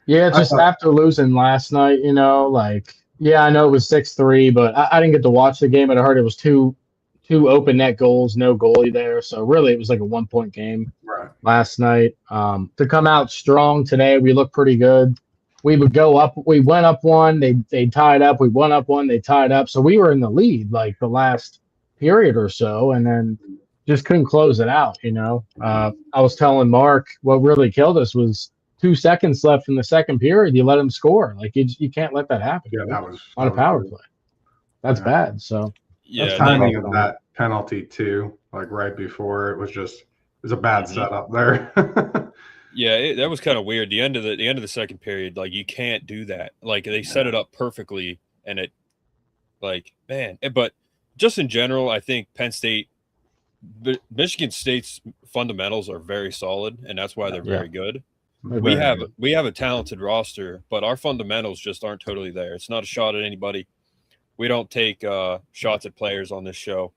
Yeah, I just thought, after losing last night, yeah, I know it was 6-3, but I didn't get to watch the game, but I heard it was two open net goals, no goalie there. So really, it was like a 1 point game right. last night. To come out strong today, we looked pretty good. We would go up. We went up one. They tied up. We went up one. They tied up. So we were in the lead like the last period or so, and then just couldn't close it out. I was telling Mark what really killed us was 2 seconds left in the second period. You let them score. Like you can't let that happen Yeah, that was on a power brutal. play. That's Yeah. bad. So that's Yeah, The kind of they how I timing felt of on it. that penalty too, like right before it was a bad Mhm. setup there. Yeah, that was kind of weird. The end of the second period, like you can't do that. Like they set it up perfectly, and it, like man. But just in general, I think Michigan State's fundamentals are very solid, and that's why they're Yeah, very good. they're We very have good. we have a talented roster, but our fundamentals just aren't totally there. It's not a shot at anybody. We don't take shots at players on this show,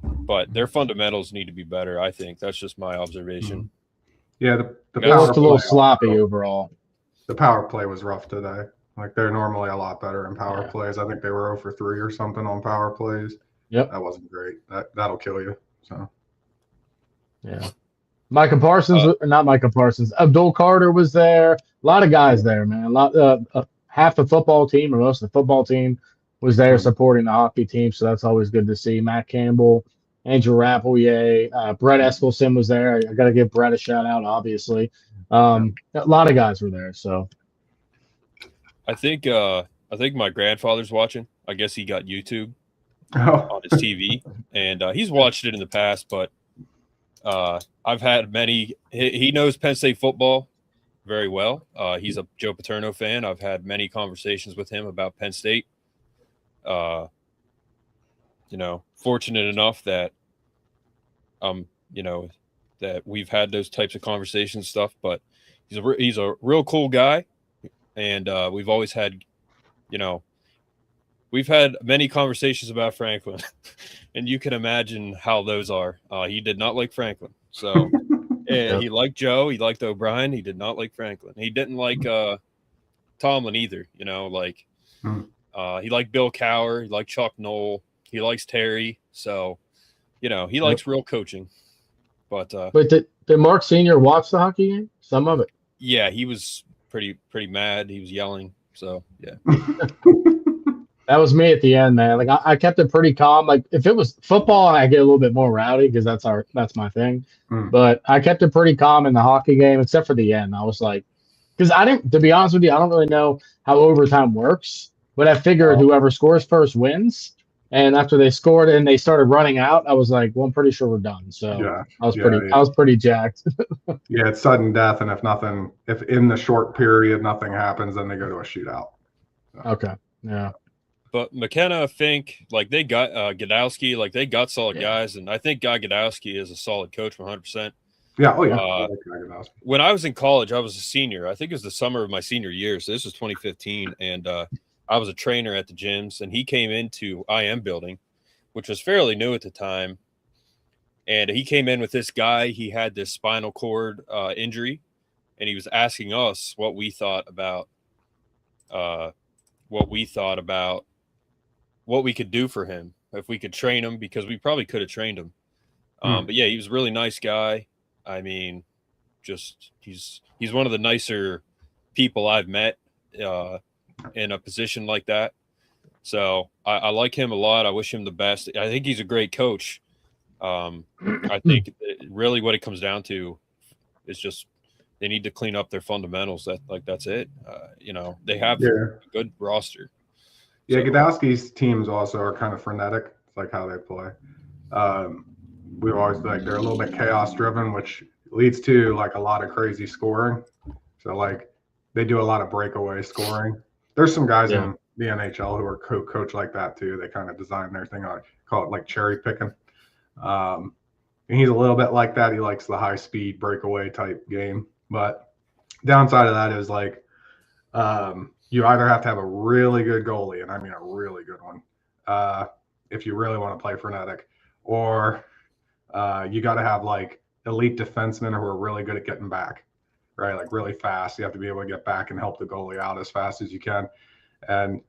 but their fundamentals need to be better. I think that's just my observation. Yeah, the They power looked a little play sloppy also, overall. the power play was rough today. Like they're normally a lot better in power Yeah. plays. I think they were 0 for 3 or something on power plays. Yep. That wasn't great. That'll kill you. So Yeah. Micah Parsons, Uh, not Micah Parsons. Abdul Carter was there. A lot of guys there, man. A lot. Half the football team, or most of the football team, was there mm, supporting the hockey team. So that's always good to see. Matt Campbell, Andrew Rappelier, Brett Eskelson was there. I got to give Brett a shout out, obviously. yeah. A lot of guys were there. So I think my grandfather's watching. I guess he got YouTube Oh, on his TV, and he's watched it in the past. But I've had many. He knows Penn State football very well. He's a Joe Paterno fan. I've had many conversations with him about Penn State. Uh, fortunate enough that um, you know, that we've had those types of conversations stuff. But he's a real cool guy, and we've always had, you know, we've had many conversations about Franklin, and you can imagine how those are. He did not like Franklin, so Yep. he liked Joe, he liked O'Brien, he did not like Franklin. He didn't like Tomlin either. mm, He liked Bill Cowher, he liked Chuck Knoll, he likes Terry. So he Yep. likes real coaching. But But did Mark Senior watch the hockey game? Some of it. yeah, he was pretty mad. He was yelling. So yeah. That was me at the end, man. Like I kept it pretty calm. Like if it was football, I get a little bit more rowdy because that's my thing. mm. But I kept it pretty calm in the hockey game, except for the end. I was like, because I didn't, to be honest with you, I don't really know how overtime works. But I figured whoever scores first wins. And after they scored and they started running out, I was like, well, I'm pretty sure we're done. So Yeah, I was yeah, pretty jacked. yeah. It's sudden death, and if in the short period nothing happens, then they go to a shootout. Okay. Yeah. But McKenna, Fink, like they got Godowski, like they got solid Yeah. guys, and I think Guy Godowski is a solid coach, 100%. Yeah. Oh yeah. Uh, When I was in college, I was a senior. I think it was the summer of my senior year, so this was 2015, and I was a trainer at the gyms, and he came into IM building, which was fairly new at the time, and he came in with this guy. He had this spinal cord injury, and he was asking us what we thought about what we could do for him if we could train him, because we probably could have trained him. But yeah, he was a really nice guy. I mean, just he's one of the nicer people I've met in a position like that. So I like him a lot. I wish him the best. I think he's a great coach. I think really what it comes down to is just they need to clean up their fundamentals. That's it. They have a good roster. Yeah, So, Godowski's teams also are kind of frenetic. It's like how they play. We've always like they're a little bit chaos driven, which leads to like a lot of crazy scoring. So like they do a lot of breakaway scoring. There's some guys in the NHL who are coach like that too. They kind of design their thing on call it like cherry picking. And he's a little bit like that. He likes the high speed breakaway type game. But downside of that is like you either have to have a really good goalie, and I mean a really good one, if you really want to play frenetic, or you got to have like elite defensemen who are really good at getting back, right? Like really fast. You have to be able to get back and help the goalie out as fast as you can. And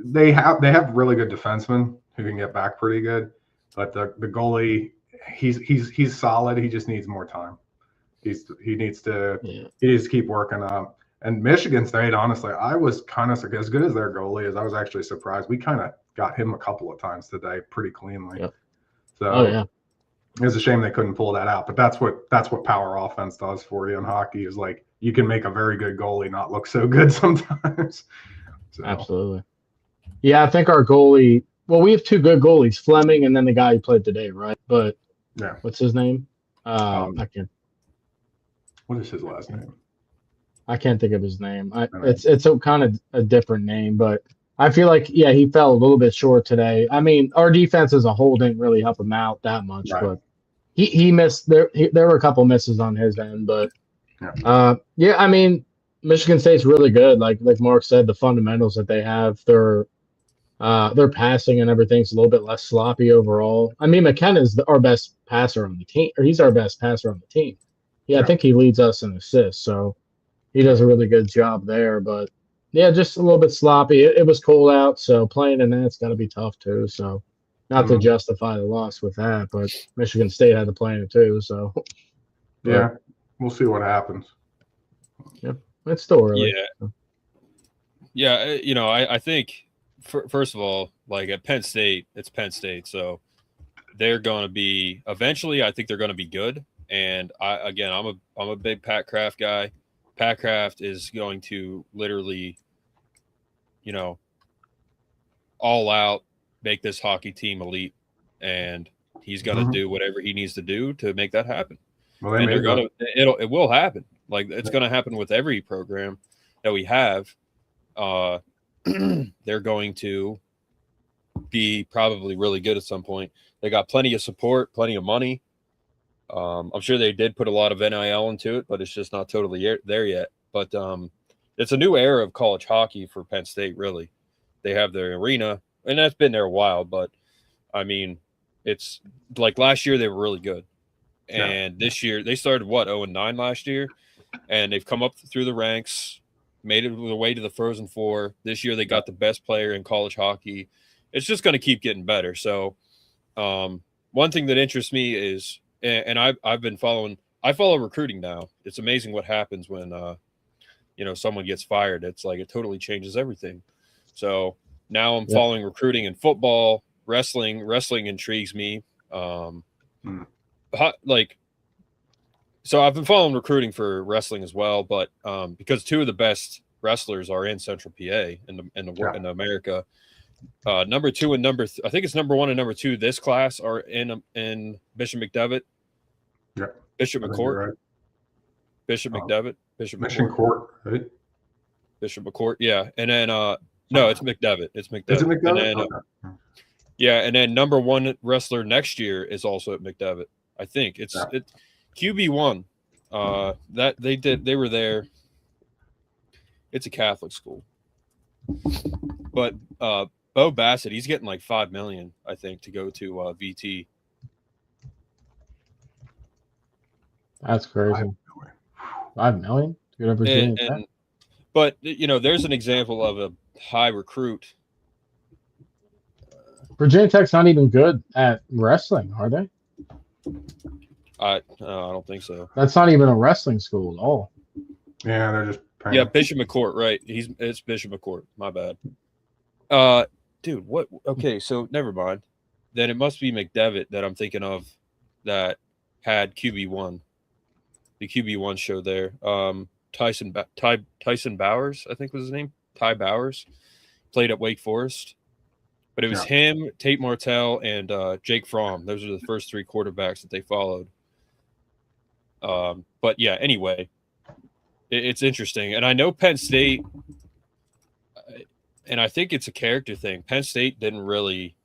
they have really good defensemen who can get back pretty good, but the goalie, he's solid. He just needs more time. He needs to keep working up. And Michigan State, honestly, I was kind of, as good as their goalie is, I was actually surprised. We kind of got him a couple of times today pretty cleanly. Yep. So it's a shame they couldn't pull that out. But that's what power offense does for you in hockey, is like you can make a very good goalie not look so good sometimes. So. Absolutely. Yeah, I think our goalie, well, we have two good goalies, Fleming and then the guy who played today, right? But what's his name? I can't. What is his last name? I can't think of his name. It's a kind of a different name, but I feel like, he fell a little bit short today. I mean, our defense as a whole didn't really help him out that much, but he missed. There were a couple misses on his end, but I mean, Michigan State's really good. Like Mark said, the fundamentals that they have, their passing and everything's a little bit less sloppy overall. I mean, McKenna's our best passer on the team, or he's our best passer on the team. I think he leads us in assists, so he does a really good job there. But just a little bit sloppy. It was cold out, so playing in that's got to be tough too. So not to justify the loss with that, but Michigan State had to play in it too. So we'll see what happens. Yep, it's still early. I think first of all, like at Penn State, it's Penn State, so they're going to be eventually. I think they're going to be good. And I'm a big Pat Kraft guy. Pat Kraft is going to literally, all out make this hockey team elite, and he's going to do whatever he needs to do to make that happen. Well, and it will happen. Like it's going to happen with every program that we have. They're going to be probably really good at some point. They got plenty of support, plenty of money. I'm sure they did put a lot of NIL into it, but it's just not totally there yet. But it's a new era of college hockey for Penn State, really. They have their arena, and that's been there a while. But, I mean, it's like last year they were really good. And this year they started, 0-9 last year? And they've come up through the ranks, made it the way to the Frozen Four. This year they got the best player in college hockey. It's just going to keep getting better. So one thing that interests me is – and I've been I follow recruiting now. It's amazing what happens when, someone gets fired. It's like it totally changes everything. So now I'm following recruiting in football, wrestling. Wrestling intrigues me. So I've been following recruiting for wrestling as well, but because two of the best wrestlers are in Central PA in America. Number two and I think it's number one and number two this class are in Bishop McDevitt. Yeah. Bishop McCourt. Right. Bishop McDevitt. Mission Court, right? Bishop McCourt, yeah. And then no, it's McDevitt. It's McDevitt. Is it McDevitt? And then, and then number one wrestler next year is also at McDevitt. I think it's QB1. That they were there. It's a Catholic school. But Bo Bassett, he's getting like $5 million, I think, to go to VT. That's crazy. $5 million to go to Virginia Tech? But there's an example of a high recruit. Virginia Tech's not even good at wrestling, are they? I don't think so. That's not even a wrestling school at all. Yeah, they're just paying. Yeah, Bishop McCourt, right? It's Bishop McCourt. My bad. Dude, what? Okay, so never mind. Then it must be McDevitt that I'm thinking of that had QB1. The QB1 show there. Tyson Bowers, I think was his name. Ty Bowers played at Wake Forest. But it was him, Tate Martell, and Jake Fromm. Those are the first three quarterbacks that they followed. But yeah, anyway, it's interesting. And I know Penn State, and I think it's a character thing. Penn State didn't really,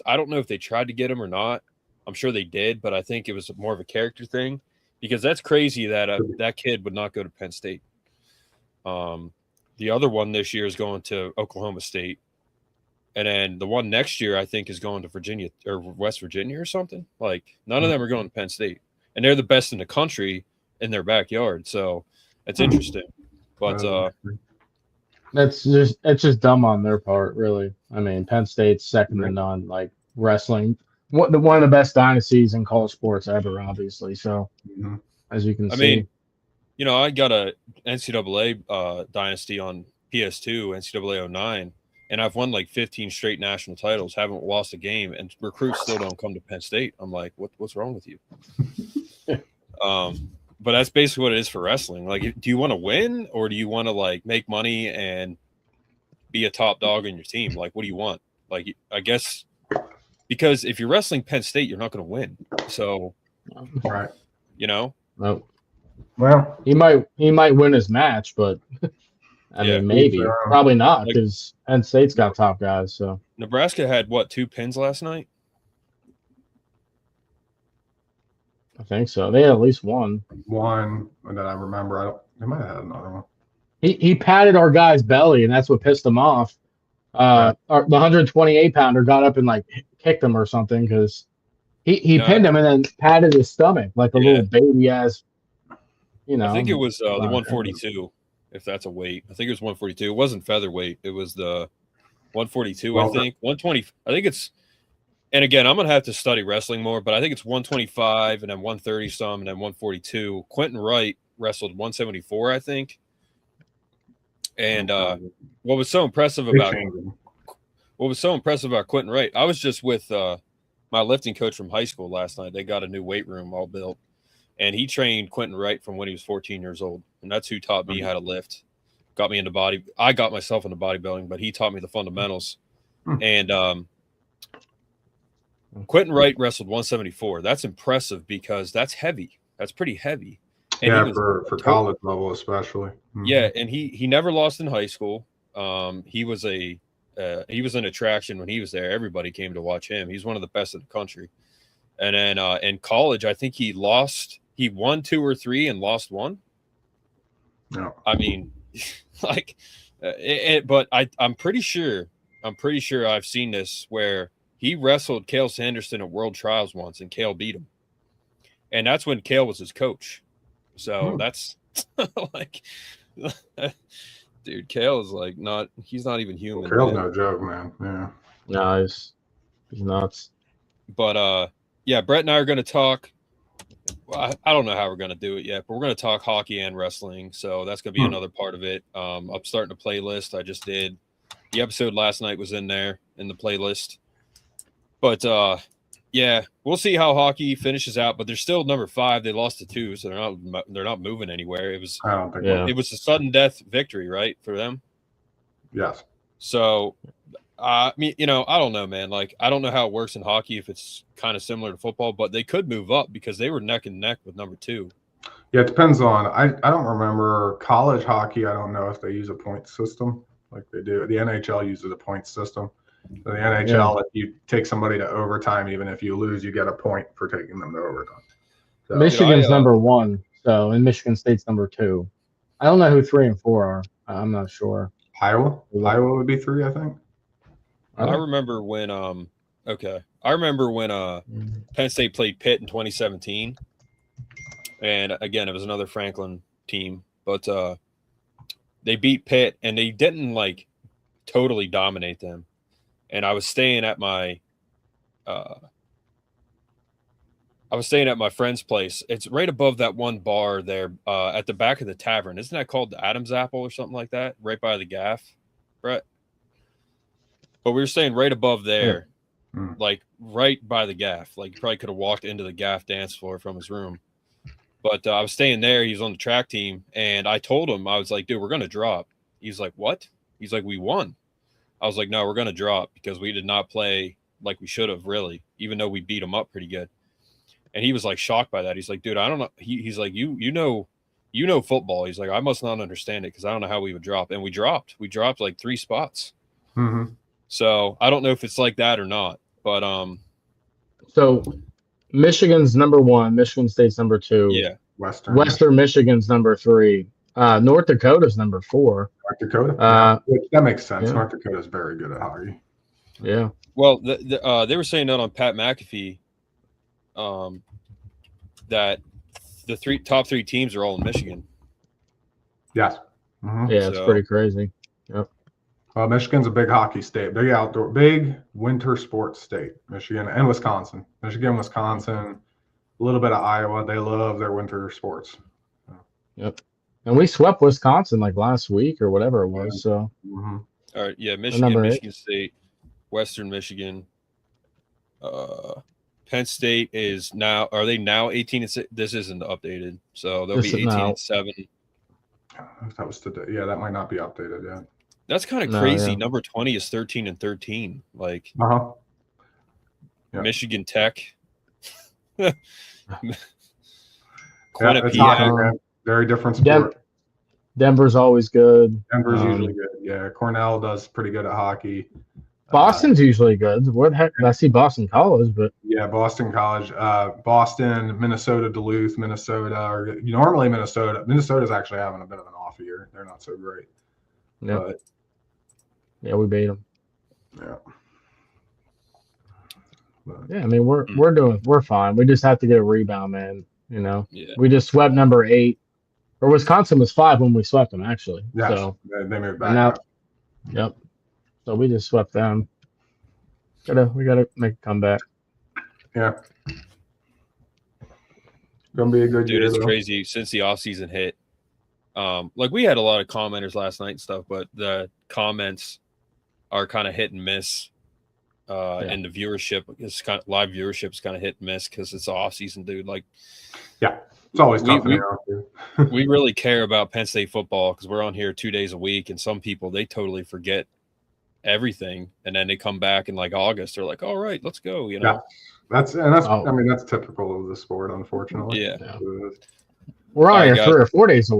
I don't know if they tried to get him or not. I'm sure they did, but I think it was more of a character thing because that's crazy that that kid would not go to Penn State. The other one this year is going to Oklahoma State. And then the one next year, I think, is going to Virginia or West Virginia or something. Like, none of them are going to Penn State. And they're the best in the country, in their backyard. So it's interesting. But it's just dumb on their part, really. I mean, Penn State's second to none. Like wrestling, one of the best dynasties in college sports ever, obviously. So as you can see, mean, you know, I got a NCAA dynasty on PS2, NCAA 09, and I've won like 15 straight national titles, haven't lost a game, and recruits still don't come to Penn State. I'm like, what's wrong with you? But that's basically what it is for wrestling. Like, do you want to win, or do you want to like make money and be a top dog in your team? Like, what do you want? Like, I guess because if you're wrestling Penn State, you're not going to win. So, right, you know. No. Well, he might win his match, but I mean, maybe, probably not, because Penn State's got top guys. So Nebraska had what, 2 pins last night? I think so. They had at least one. One that I remember. They might have had another one. He patted our guy's belly, and that's what pissed him off. The 128 pounder got up and like kicked him or something because he pinned him and then patted his stomach like a little baby ass. You know, I think it was the 142, if that's a weight. I think it was 142. It wasn't featherweight. It was the 142. I think 120. I think it's. And again, I'm gonna have to study wrestling more, but I think it's 125 and then 130 some and then 142. Quentin Wright wrestled 174, I think. And what was so impressive about Quentin Wright? I was just with my lifting coach from high school last night. They got a new weight room all built, and he trained Quentin Wright from when he was 14 years old, and that's who taught me how to lift. Got me into body. I got myself into bodybuilding, but he taught me the fundamentals. And Quentin Wright wrestled 174. That's impressive because that's heavy. That's pretty heavy. And for college level especially. Yeah, and he never lost in high school. He was an attraction when he was there. Everybody came to watch him. He's one of the best in the country. And then in college, I think he won 2 or 3 and lost 1. No. I mean, like, but I'm pretty sure I've seen this where he wrestled Cale Sanderson at World Trials once, and Cale beat him. And that's when Cale was his coach. So that's like, dude, Cale is like he's not even human. Cale's no joke, man. Yeah. No, he's nuts. But yeah, Brett and I are going to talk. Well, I don't know how we're going to do it yet, but we're going to talk hockey and wrestling. So that's going to be another part of it. I'm starting a playlist. I just did. The episode last night was in there in the playlist. But yeah, we'll see how hockey finishes out. But they're still number 5. They lost to 2, so they're not moving anywhere. It was it was a sudden death victory, right, for them. Yes. So I mean, you know, I don't know, man. Like, I don't know how it works in hockey if it's kind of similar to football, but they could move up because they were neck and neck with number 2. Yeah, it depends on. I don't remember college hockey. I don't know if they use a point system like they do. The NHL uses a point system. So the NHL, if you take somebody to overtime, even if you lose, you get a point for taking them to overtime. So, Michigan's number 1, so and Michigan State's number 2. I don't know who 3 and 4 are. I'm not sure. Iowa would be 3, I think. I remember when Penn State played Pitt in 2017, and again it was another Franklin team, but they beat Pitt and they didn't like totally dominate them. And I was staying at my friend's place. It's right above that one bar there at the back of the tavern. Isn't that called the Adam's Apple or something like that? Right by the gaff, Brett. But we were staying right above there, like right by the gaff. Like you probably could have walked into the gaff dance floor from his room. But I was staying there. He was on the track team. And I told him, I was like, dude, we're going to drop. He's like, what? He's like, we won. I was like, no, we're going to drop because we did not play like we should have, really, even though we beat them up pretty good. And he was like shocked by that. He's like, dude, I don't know. He's like, you know football. He's like, I must not understand it because I don't know how we would drop. And we dropped. We dropped like 3 spots. Mm-hmm. So I don't know if it's like that or not. But so Michigan's number 1, Michigan State's number 2. Yeah. Western Michigan's number 3. North Dakota's number 4. North Dakota? That makes sense. Yeah. North Dakota's very good at hockey. Yeah. Well, they were saying that on Pat McAfee that the top three teams are all in Michigan. Yes. Mm-hmm. Yeah, it's pretty crazy. Yep. Michigan's a big hockey state, big winter sports state. Michigan and Wisconsin. Michigan, Wisconsin, a little bit of Iowa. They love their winter sports. Yep. And we swept Wisconsin like last week or whatever it was. Yeah. So. Mm-hmm. All right. Yeah. Michigan State, Western Michigan. Penn State is now. Are they now 18-6? This isn't updated, so they'll be 18-7. That was today. Yeah, that might not be updated yet. That's kind of crazy. Yeah. Number 20 is 13-13. Like, yeah. Michigan Tech. Very different sport. Denver's always good. Denver's usually good. Yeah, Cornell does pretty good at hockey. Boston's usually good. Where the heck? I see Boston College, but yeah, Boston College, Boston, Minnesota, Duluth, Minnesota. Or normally Minnesota's actually having a bit of an off year. They're not so great. Yeah. Yeah, we beat them. Yeah. But, yeah, I mean we're fine. We just have to get a rebound, man. You know. Yeah. We just swept number 8, or Wisconsin was 5 when we swept them actually. Yeah. So they moved back. Yep. So we just swept them. We gotta make a comeback. Yeah. Gonna be a good year. Dude, it's crazy since the offseason hit. Like we had a lot of commenters last night and stuff, but the comments are kind of hit and miss. And the viewership is live viewership is kind of hit and miss because it's off season, dude. Like, yeah, it's always tough. We really care about Penn State football because we're on here 2 days a week, and some people they totally forget everything, and then they come back in like August. They're like, "All right, let's go." You know, that's I mean that's typical of the sport, unfortunately. Yeah. We're on here 3 or 4 days a week.